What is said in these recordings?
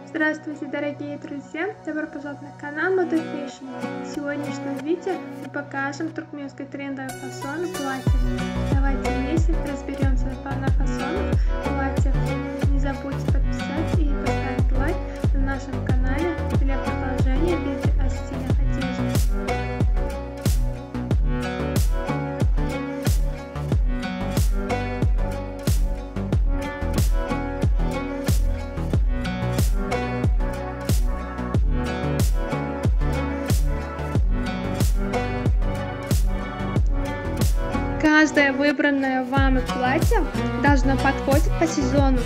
Здравствуйте, дорогие друзья! Добро пожаловать на канал Moda Fashion. В сегодняшнем видео мы покажем туркменский трендовый фасон платья. Давайте вместе разберемся на фасонах платьев. Не забудьте подписаться и поставить лайк на нашем канале для продолжения видео о стилях одежды. Каждое выбранное вами платье должно подходить по сезону.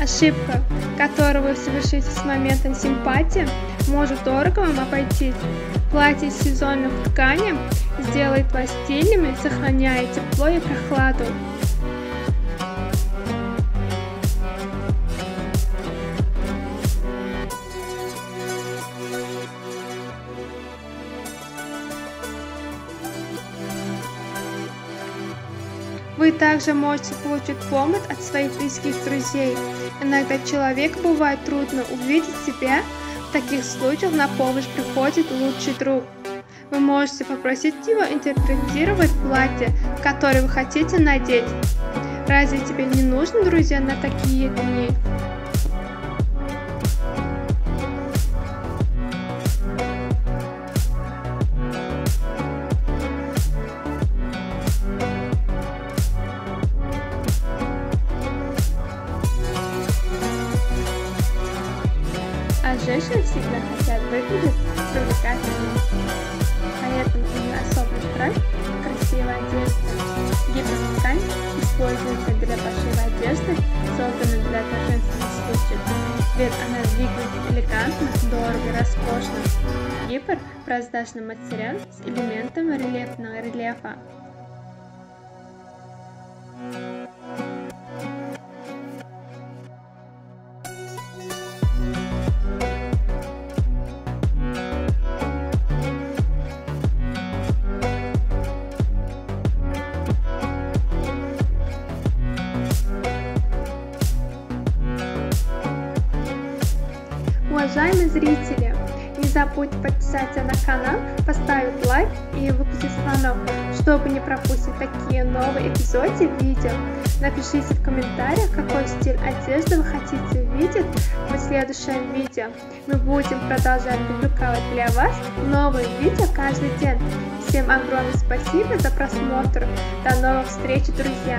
Ошибка, которую вы совершите с моментом симпатии, может дорого вам обойтись. Платье из сезонных тканей сделает вас стильными, сохраняя тепло и прохладу. Вы также можете получить помощь от своих близких друзей. Иногда человеку бывает трудно увидеть себя. В таких случаях на помощь приходит лучший друг. Вы можете попросить его интерпретировать платье, которое вы хотите надеть. Разве тебе не нужны друзья на такие дни? А женщины всегда хотят выглядеть привлекательными. Поэтому именно особый тренд – красивая одежда. Гиперткань используется для пошива одежды, созданной для торжественных случаев. Ведь она выглядит элегантно, дорого и роскошно. Гипер – прозрачный материал с элементом рельефного рельефа. Уважаемые зрители, не забудьте подписаться на канал, поставить лайк и выключить звонок, чтобы не пропустить такие новые эпизоды видео. Напишите в комментариях, какой стиль одежды вы хотите увидеть в следующем видео. Мы будем продолжать публиковать для вас новые видео каждый день. Всем огромное спасибо за просмотр. До новых встреч, друзья!